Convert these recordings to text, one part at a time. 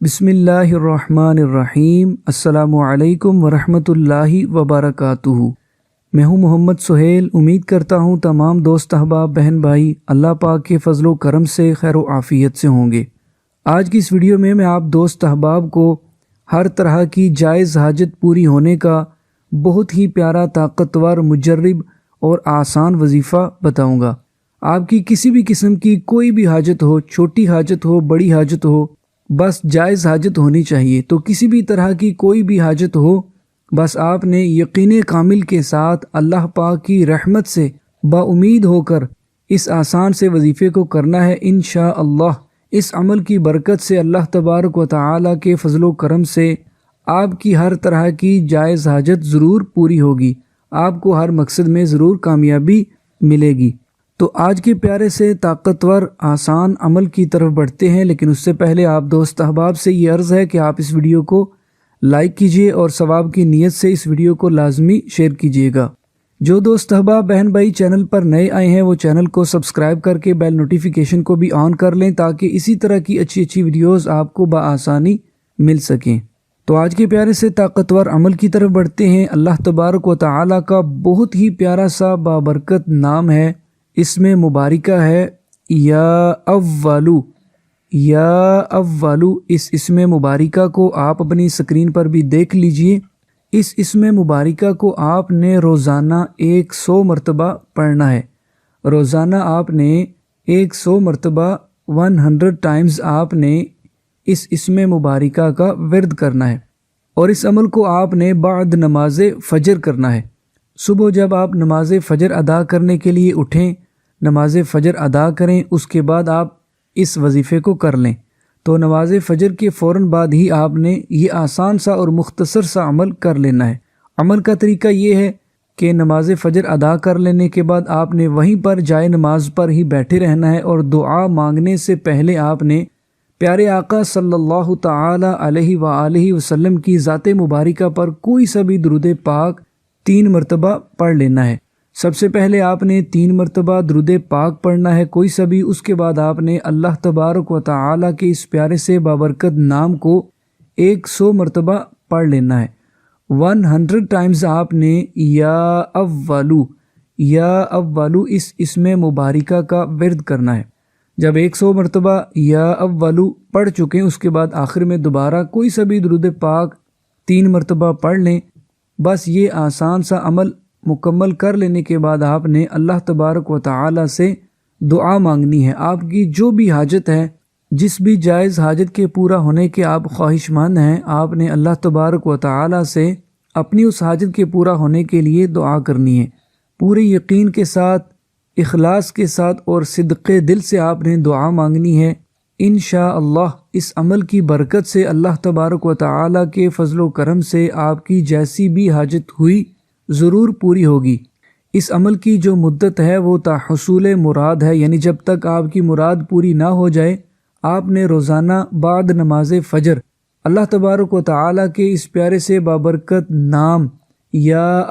बिस्मिल्लाहिर्रहमानिर्रहीम। अस्सलामु अलैकुम वरहमतुल्लाहि वबरकातुहू। मैं हूँ मोहम्मद सुहेल। उम्मीद करता हूँ तमाम दोस्त अहबाब बहन भाई अल्लाह पाक के फ़ज़ल व करम से खैर व आफ़ियत से होंगे। आज की इस वीडियो में मैं आप दोस्त अहबाब को हर तरह की जायज़ हाजत पूरी होने का बहुत ही प्यारा, ताकतवर, मुजर्रब और आसान वजीफ़ा बताऊँगा। आपकी किसी भी किस्म की कोई भी हाजत हो, छोटी हाजत हो, बड़ी हाजत हो, बस जायज़ हाजत होनी चाहिए। तो किसी भी तरह की कोई भी हाजत हो, बस आपने यकीन कामिल के साथ अल्लाह पाक की रहमत से बाउमीद होकर इस आसान से वजीफ़े को करना है। इंशाअल्लाह इस अमल की बरकत से अल्लाह तबारक व तआला के फ़ज़ल व करम से आपकी हर तरह की जायज़ हाजत ज़रूर पूरी होगी, आपको हर मकसद में ज़रूर कामयाबी मिलेगी। तो आज के प्यारे से ताकतवर आसान अमल की तरफ बढ़ते हैं, लेकिन उससे पहले आप दोस्त अहबाब से ये अर्ज़ है कि आप इस वीडियो को लाइक कीजिए और सवाब की नीयत से इस वीडियो को लाजमी शेयर कीजिएगा। जो दोस्त अहबाब बहन भाई चैनल पर नए आए हैं वो चैनल को सब्सक्राइब करके बेल नोटिफिकेशन को भी ऑन कर लें, ताकि इसी तरह की अच्छी अच्छी वीडियोज़ आपको बआसानी मिल सकें। तो आज के प्यारे से ताकतवर अमल की तरफ बढ़ते हैं। अल्लाह तबारक व तआला का बहुत ही प्यारा सा बाबरकत नाम है, इसमें मुबारिका है या अव्वलु। या अव्वलु इस इसमें मुबारिका को आप अपनी स्क्रीन पर भी देख लीजिए। इस इसमें मुबारिका को आपने रोज़ाना 100 मरतबा पढ़ना है। रोज़ाना आपने 100 मरतबा 100 टाइम्स आपने इस इसमें मुबारिका का विर्द करना है। और इस अमल को आपने बाद नमाज फ़जर करना है। सुबह जब आप नमाज फ़जर अदा करने के लिए उठें, नमाज फ़जर अदा करें, उसके बाद आप इस वजीफ़े को कर लें। तो नमाज फ़जर के फ़ौरन बाद ही आपने ये आसान सा और मुख्तसर सा अमल कर लेना है। अमल का तरीका ये है कि नमाज फ़जर अदा कर लेने के बाद आपने वहीं पर जाए नमाज पर ही बैठे रहना है, और दुआ मांगने से पहले आपने प्यारे आका सल्लल्लाहु ताला अलैहि व आलिहि वसल्लम की ज़ाते मुबारिका पर कोई सा भी दुरूद पाक 3 मरतबा पढ़ लेना है। सबसे पहले आपने 3 मरतबा दुरूद पाक पढ़ना है कोई सा भी। उसके बाद आपने अल्लाह तबारक व तआला के इस प्यारे से बाबरकत नाम को 100 मरतबा पढ़ लेना है। 100 टाइम्स आपने या अव्वलु इस इसमें मुबारिका का विर्द करना है। जब 100 मरतबा या अव्वलु पढ़ चुके हैं, उसके बाद आखिर में दोबारा कोई सा भी दुरूद पाक 3 मरतबा पढ़ लें। बस ये आसान सा अमल मुकम्मल कर लेने के बाद आपने अल्लाह तबारक व तआला से दुआ मांगनी है। आपकी जो भी हाजत है, जिस भी जायज़ हाजत के पूरा होने के आप ख्वाहिशमंद हैं, आपने अल्लाह तबारक व तआला से अपनी उस हाजत के पूरा होने के लिए दुआ करनी है। पूरे यकीन के साथ, इखलास के साथ और सिद्क़े दिल से आपने दुआ मांगनी है। इंशाअल्लाह इस अमल की बरकत से अल्लाह तबारक व तआला के फ़ज़ल व करम से आपकी जैसी भी हाजत हुई ज़रूर पूरी होगी। इस अमल की जो मुद्दत है वो ताहुसूल मुराद है, यानी जब तक आपकी मुराद पूरी ना हो जाए आपने रोज़ाना बाद नमाज फ़जर अल्लाह तबारक व तआला के इस प्यारे से बाबरकत नाम या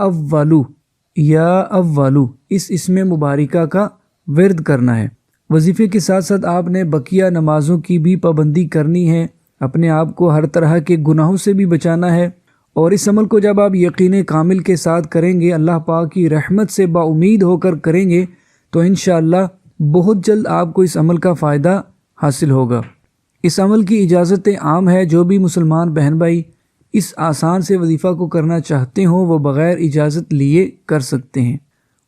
अव्वलु इस इसमें मुबारिका का विर्द करना है। वजीफ़े के साथ साथ आपने बकिया नमाज़ों की भी पाबंदी करनी है। अपने आप को हर तरह के गुनाहों से भी बचाना है। और इस अमल को जब आप यकीन कामिल के साथ करेंगे, अल्लाह पाक की रहमत से बाउमीद होकर करेंगे, तो इंशाअल्लाह बहुत जल्द आपको इस अमल का फ़ायदा हासिल होगा। इस अमल की इजाज़त आम है। जो भी मुसलमान बहन भाई इस आसान से वजीफ़ा को करना चाहते हों वो बग़ैर इजाज़त लिए कर सकते हैं।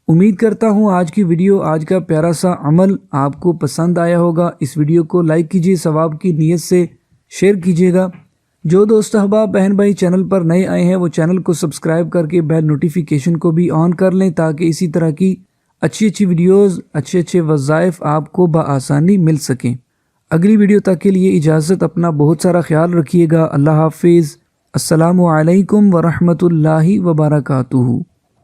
उम्मीद करता हूँ आज की वीडियो, आज का प्यारा सा अमल आपको पसंद आया होगा। इस वीडियो को लाइक कीजिए, सवाब की नीयत से शेयर कीजिएगा। जो दोस्त अहबाब बहन भाई चैनल पर नए आए हैं वो चैनल को सब्सक्राइब करके बेल नोटिफिकेशन को भी ऑन कर लें, ताकि इसी तरह की अच्छी अच्छी वीडियोज़, अच्छे अच्छे वज़ाइफ आपको बआसानी मिल सकें। अगली वीडियो तक के लिए इजाज़त। अपना बहुत सारा ख्याल रखिएगा। अल्लाह हाफिज़। अस्सलामु अलैकुम वरहमतुल्लाहि वबरकातुहू।